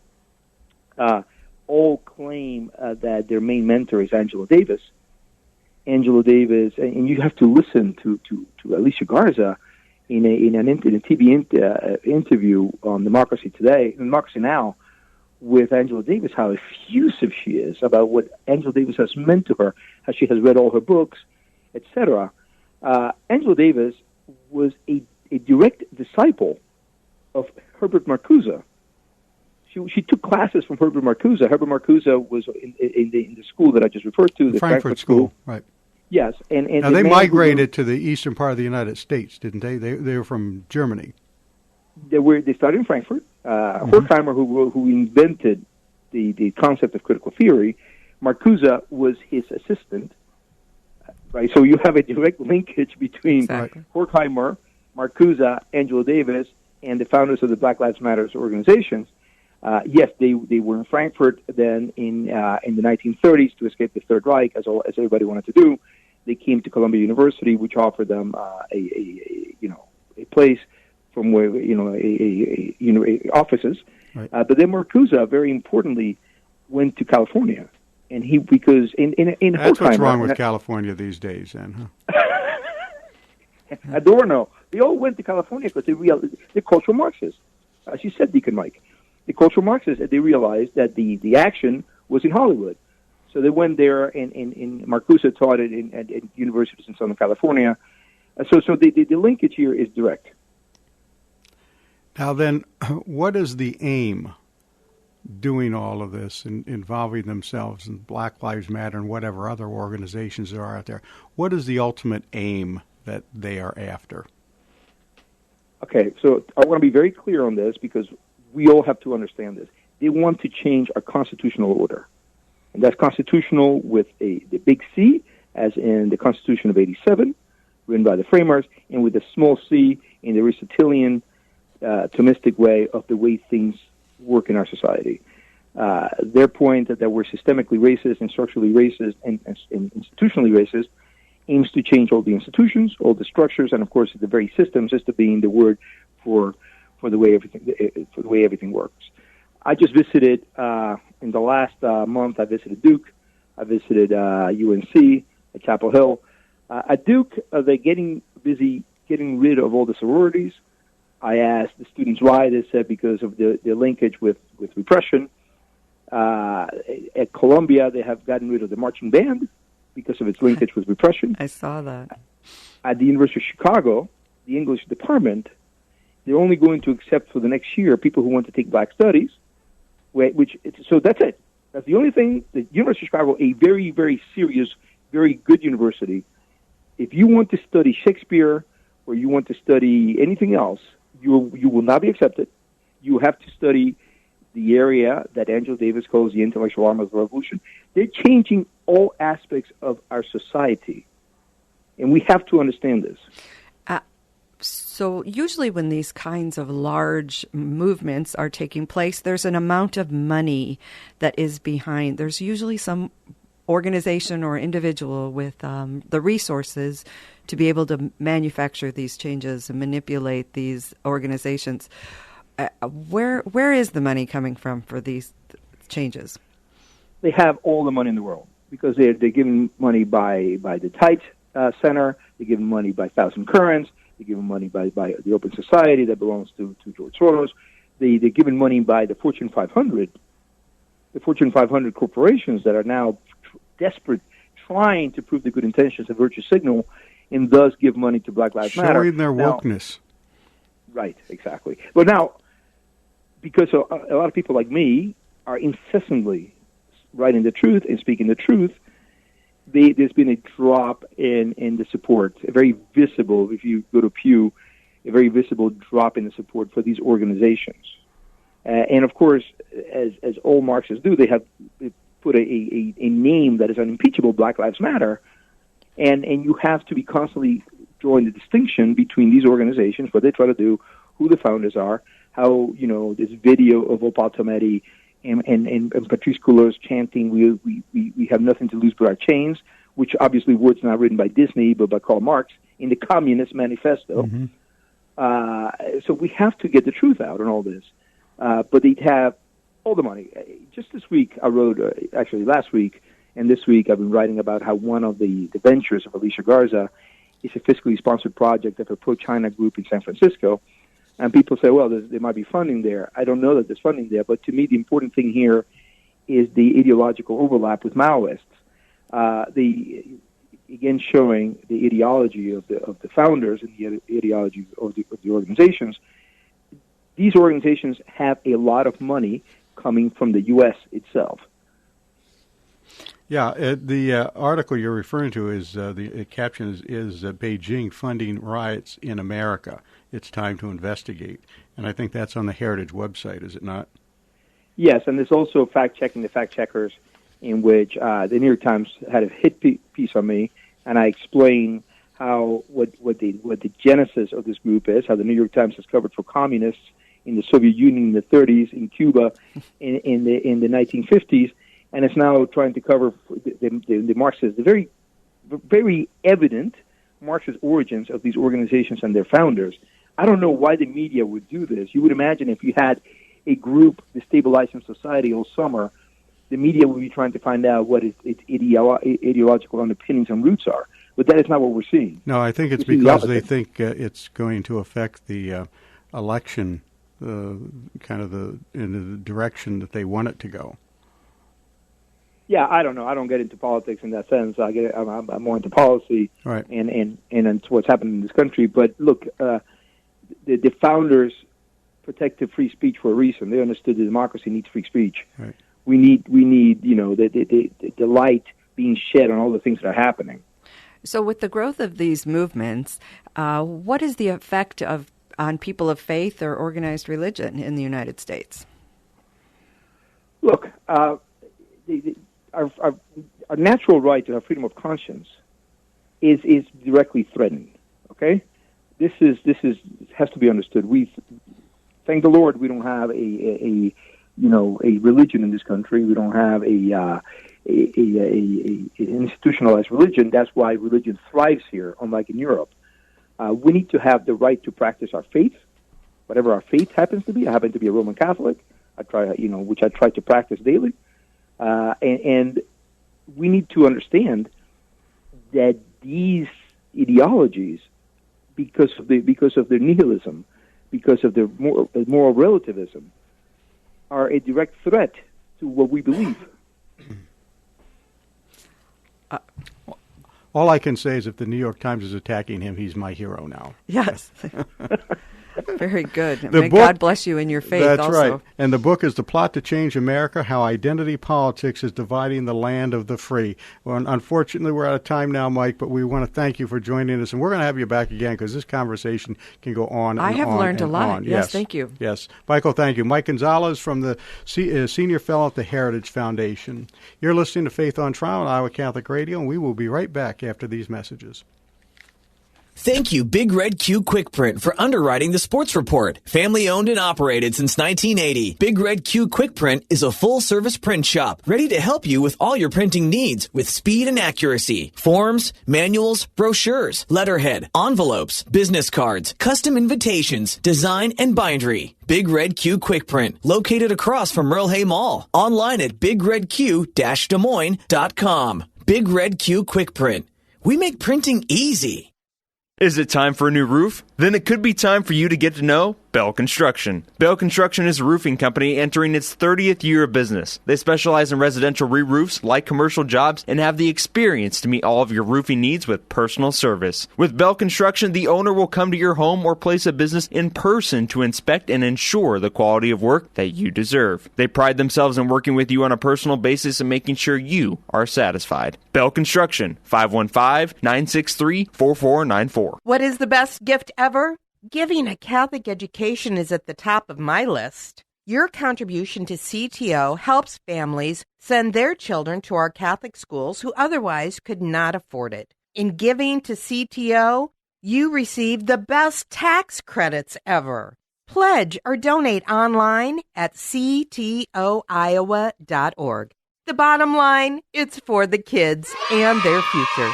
all claim that their main mentor is Angela Davis. Angela Davis, and you have to listen to Alicia Garza in a TV interview on Democracy Now! With Angela Davis, how effusive she is about what Angela Davis has meant to her, how she has read all her books, etc. Angela Davis was a direct disciple of Herbert Marcuse. She took classes from Herbert Marcuse. Herbert Marcuse was in the school that I just referred to, the Frankfurt School. Right. Yes, and now they migrated to the eastern part of the United States, didn't they? They were from Germany. They started in Frankfurt. Horkheimer, who invented the concept of critical theory, Marcuse was his assistant. Right, so you have a direct linkage between Horkheimer, Marcuse, Angela Davis, and the founders of the Black Lives Matter organizations. Yes, they were in Frankfurt then in the 1930s to escape the Third Reich, as everybody wanted to do. They came to Columbia University, which offered them a place from where offices. Right. But then Marcuse, very importantly, went to California, and because in that's Horkheimer, what's wrong with California these days, then, huh? Adorno, they all went to California because they're cultural Marxists, as you said, Deacon Mike. The cultural Marxists, they realized that the action was in Hollywood. So they went there, and Marcuse taught it at universities in Southern California. So the linkage here is direct. Now then, what is the aim doing all of this and involving themselves in Black Lives Matter and whatever other organizations there are out there? What is the ultimate aim that they are after? Okay, so I want to be very clear on this because we all have to understand this. They want to change our constitutional order. And that's constitutional with the big C, as in the Constitution of 87, written by the framers, and with the small c in the Aristotelian, Thomistic way of the way things work in our society. Their point that we're systemically racist and structurally racist and institutionally racist aims to change all the institutions, all the structures, and of course the very systems, just to being the word for the way everything works. I just visited in the last month. I visited Duke. I visited UNC at Chapel Hill. At Duke, they're getting busy getting rid of all the sororities. I asked the students why. They said because of the linkage with repression. At Columbia, they have gotten rid of the marching band because of its linkage with repression. I saw that. At the University of Chicago, the English department, they're only going to accept for the next year people who want to take Black Studies. So that's it. That's the only thing. The University of Chicago, a very, very serious, very good university. If you want to study Shakespeare or you want to study anything else, you will not be accepted. You have to study the area that Angela Davis calls the intellectual arm of the revolution. They're changing all aspects of our society, and we have to understand this. So usually when these kinds of large movements are taking place, there's an amount of money that is behind. There's usually some organization or individual with the resources to be able to manufacture these changes and manipulate these organizations. Where is the money coming from for these changes? They have all the money in the world because they're given money by the Tite Center. They're given money by Thousand Currents. They're given money by the Open Society that belongs to George Soros. They're given money by the Fortune 500. The Fortune 500 corporations that are now desperate, trying to prove the good intentions of virtue signal, and thus give money to Black Lives Matter. Showing their wokeness. Right, exactly. But now, because a lot of people like me are incessantly writing the truth and speaking the truth, there's been a drop in the support, a very visible, if you go to Pew, a very visible drop in the support for these organizations. And of course, as all Marxists do, they have put a name that is unimpeachable, Black Lives Matter, and you have to be constantly drawing the distinction between these organizations, what they try to do, who the founders are, how, this video of Opal Tometi and Patrizio chanting, we have nothing to lose but our chains, which obviously words not written by Disney but by Karl Marx, in the Communist Manifesto. So we have to get the truth out on all this. But they have all the money. Just this week, I wrote, actually last week, and this week I've been writing about how one of the ventures of Alicia Garza is a fiscally sponsored project of a pro-China group in San Francisco. And people say, well, there might be funding there. I don't know that there's funding there, but to me the important thing here is the ideological overlap with Maoists. Again, showing the ideology of the founders and the ideology of the organizations. These organizations have a lot of money coming from the U.S. itself. Yeah, the article you're referring to is the caption is Beijing funding riots in America. It's time to investigate, and I think that's on the Heritage website, is it not? Yes, and there's also fact-checking the fact-checkers, in which the New York Times had a hit piece on me, and I explain how what the genesis of this group is, how the New York Times has covered for communists in the Soviet Union in the 30s, in Cuba in the 1950s, and it's now trying to cover the Marxist, the very, very evident Marxist origins of these organizations and their founders. I don't know why the media would do this. You would imagine if you had a group destabilizing society all summer, the media would be trying to find out what its ideological underpinnings and roots are. But that is not what we're seeing. No, I think it's because they think it's going to affect the election, kind of in the direction that they want it to go. Yeah, I don't know. I don't get into politics in that sense. I'm more into policy, right, and into what's happening in this country. But look, the founders protected free speech for a reason. They understood that democracy needs free speech. Right. We need the light being shed on all the things that are happening. So, with the growth of these movements, what is the effect on people of faith or organized religion in the United States? Look, our natural right to have freedom of conscience is directly threatened. Okay, this has to be understood. We thank the Lord we don't have a religion in this country. We don't have a institutionalized religion. That's why religion thrives here, unlike in Europe. We need to have the right to practice our faith, whatever our faith happens to be. I happen to be a Roman Catholic. Which I try to practice daily. And we need to understand that these ideologies, because of their nihilism, because of their moral relativism, are a direct threat to what we believe. All I can say is if the New York Times is attacking him, he's my hero now. Yes. Very good. May God bless you in your faith. That's also. right. And the book is The Plot to Change America, How Identity Politics is Dividing the Land of the Free. Well, unfortunately, we're out of time now, Mike, but we want to thank you for joining us. And we're going to have you back again because this conversation can go on and on. I have learned a lot. On. Yes, thank you. Yes. Michael, thank you. Mike Gonzalez from the Senior Fellow at the Heritage Foundation. You're listening to Faith on Trial on Iowa Catholic Radio, and we will be right back after these messages. Thank you, Big Red Q Quick Print, for underwriting the sports report. Family owned and operated since 1980, Big Red Q Quick Print is a full-service print shop ready to help you with all your printing needs with speed and accuracy. Forms, manuals, brochures, letterhead, envelopes, business cards, custom invitations, design, and bindery. Big Red Q Quick Print, located across from Merle Hay Mall. Online at bigredq-desmoines.com. Big Red Q Quick Print. We make printing easy. Is it time for a new roof? Then it could be time for you to get to know Bell Construction. Bell Construction is a roofing company entering its 30th year of business. They specialize in residential re-roofs, light commercial jobs, and have the experience to meet all of your roofing needs with personal service. With Bell Construction, the owner will come to your home or place of business in person to inspect and ensure the quality of work that you deserve. They pride themselves in working with you on a personal basis and making sure you are satisfied. Bell Construction, 515-963-4494. What is the best gift ever? Giving a Catholic education is at the top of my list. Your contribution to CTO helps families send their children to our Catholic schools who otherwise could not afford it. In giving to CTO, you receive the best tax credits ever. Pledge or donate online at ctoiowa.org. The bottom line, it's for the kids and their future.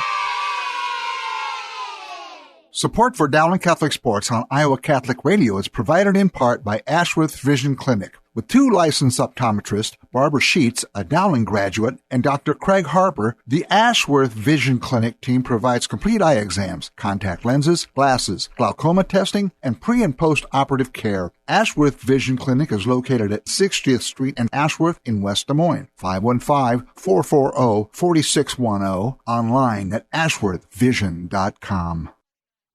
Support for Dowling Catholic Sports on Iowa Catholic Radio is provided in part by Ashworth Vision Clinic. With 2 licensed optometrists, Barbara Sheets, a Dowling graduate, and Dr. Craig Harper, the Ashworth Vision Clinic team provides complete eye exams, contact lenses, glasses, glaucoma testing, and pre- and post-operative care. Ashworth Vision Clinic is located at 60th Street and Ashworth in West Des Moines. 515-440-4610. Online at ashworthvision.com.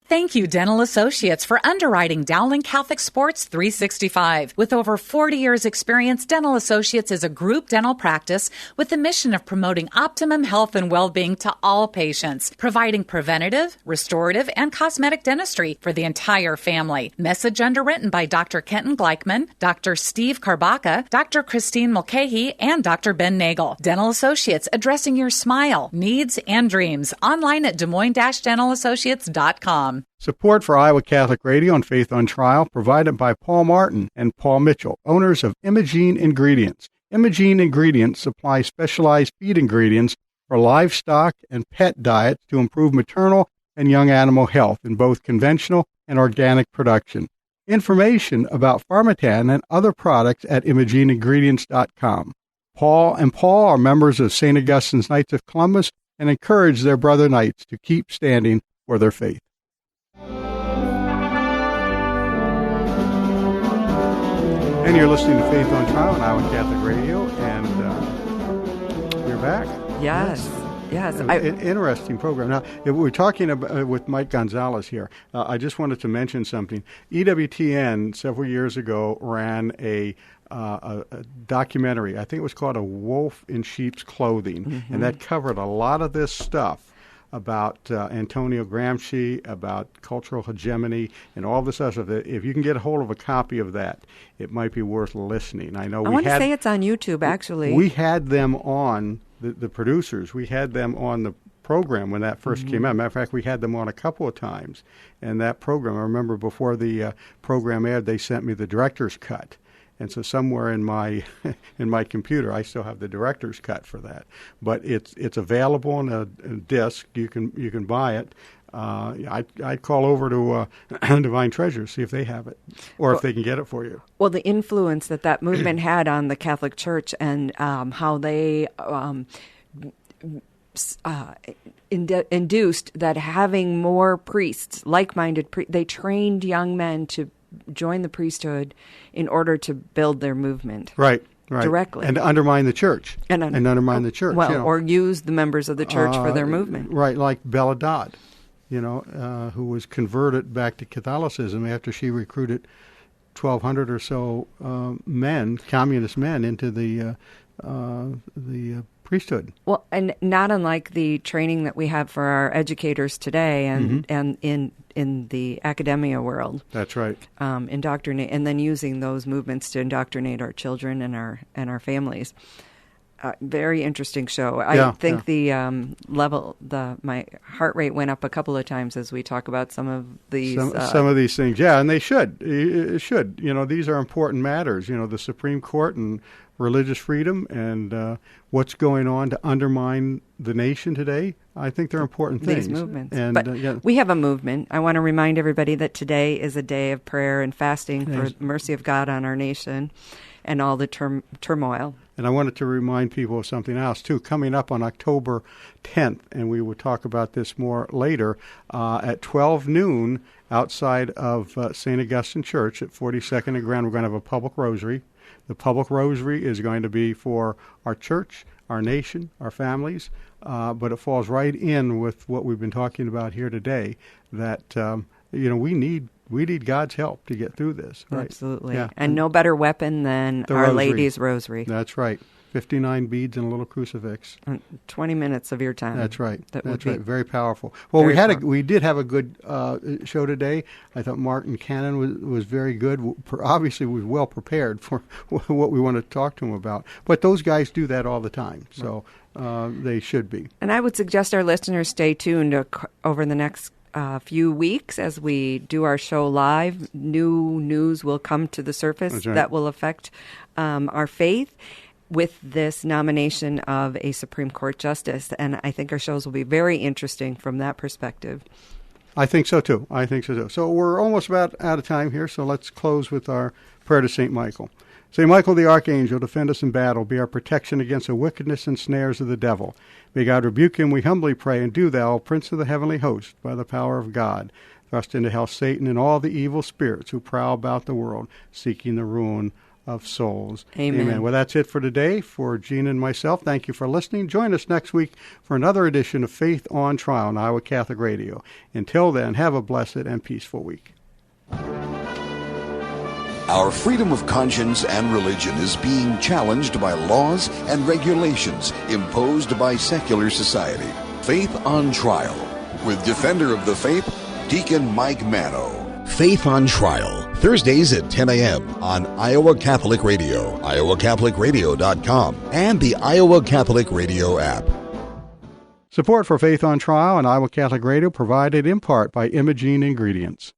Thank you, Dental Associates, for underwriting Dowling Catholic Sports 365. With over 40 years' experience, Dental Associates is a group dental practice with the mission of promoting optimum health and well-being to all patients, providing preventative, restorative, and cosmetic dentistry for the entire family. Message underwritten by Dr. Kenton Gleichman, Dr. Steve Karbaka, Dr. Christine Mulcahy, and Dr. Ben Nagel. Dental Associates, addressing your smile, needs, and dreams. Online at DesMoines-DentalAssociates.com. Support for Iowa Catholic Radio and Faith on Trial provided by Paul Martin and Paul Mitchell, owners of Imogene Ingredients. Imogene Ingredients supply specialized feed ingredients for livestock and pet diets to improve maternal and young animal health in both conventional and organic production. Information about Pharmatan and other products at ImogeneIngredients.com. Paul and Paul are members of St. Augustine's Knights of Columbus and encourage their brother knights to keep standing for their faith. And you're listening to Faith on Trial on Iowa Catholic Radio, and we're back. Yes. An interesting program. Now, we're talking about, with Mike Gonzalez here. I just wanted to mention something. EWTN several years ago ran a documentary. I think it was called A Wolf in Sheep's Clothing, and that covered a lot of this stuff about Antonio Gramsci, about cultural hegemony, and all this other stuff. If you can get a hold of a copy of that, it might be worth listening. I want to say it's on YouTube, actually. We had them on, the producers, we had them on the program when that first came out. Matter of fact, we had them on a couple of times. And that program, I remember before the program aired, they sent me the director's cut. And so somewhere in my computer, I still have the director's cut for that. But it's available on a disc. You can buy it. I'd call over to Divine Treasures, see if they have it, or if they can get it for you. Well, the influence that movement had on the Catholic Church, and how they induced that having more priests, like-minded they trained young men to join the priesthood in order to build their movement. Right. Directly. And to undermine the church. And undermine the church. Well, or use the members of the church for their movement. Right, like Bella Dodd, who was converted back to Catholicism after she recruited 1,200 or so men, communist men, into the priesthood. Well, and not unlike the training that we have for our educators today, and in the academia world. That's right. Indoctrinate, and then using those movements to indoctrinate our children and our families. Very interesting show. I think the my heart rate went up a couple of times as we talk about some of these. Some of these things, and they should. It should. These are important matters. The Supreme Court and religious freedom and what's going on to undermine the nation today. I think they're important things. These movements. But we have a movement. I want to remind everybody that today is a day of prayer and fasting for the mercy of God on our nation and all the turmoil. And I wanted to remind people of something else, too. Coming up on October 10th, and we will talk about this more later, at 12 noon outside of St. Augustine Church at 42nd and Grand, we're going to have a public rosary. The public rosary is going to be for our church, our nation, our families, but it falls right in with what we've been talking about here today, that we need God's help to get through this. Right? Absolutely. Yeah. And no better weapon than Our Lady's Rosary. That's right. 59 beads and a little crucifix. 20 minutes of your time. That's right. That's right. Very powerful. Well, we did have a good show today. I thought Martin Cannon was very good. Obviously, was well prepared for what we want to talk to him about. But those guys do that all the time, so they should be. And I would suggest our listeners stay tuned over the next few weeks as we do our show live. New news will come to the surface that will affect our faith. with this nomination of a Supreme Court justice. And I think our shows will be very interesting from that perspective. I think so, too. So we're almost about out of time here, so let's close with our prayer to St. Michael. St. Michael the Archangel, defend us in battle, be our protection against the wickedness and snares of the devil. May God rebuke him, we humbly pray, and do thou, Prince of the heavenly host, by the power of God, thrust into hell Satan and all the evil spirits who prowl about the world, seeking the ruin of souls. Amen. Well, that's it for today. For Gina and myself, thank you for listening. Join us next week for another edition of Faith on Trial on Iowa Catholic Radio. Until then, have a blessed and peaceful week. Our freedom of conscience and religion is being challenged by laws and regulations imposed by secular society. Faith on Trial, with Defender of the Faith, Deacon Mike Mano. Faith on Trial, Thursdays at 10 a.m. on Iowa Catholic Radio, iowacatholicradio.com, and the Iowa Catholic Radio app. Support for Faith on Trial and Iowa Catholic Radio provided in part by Imogene Ingredients.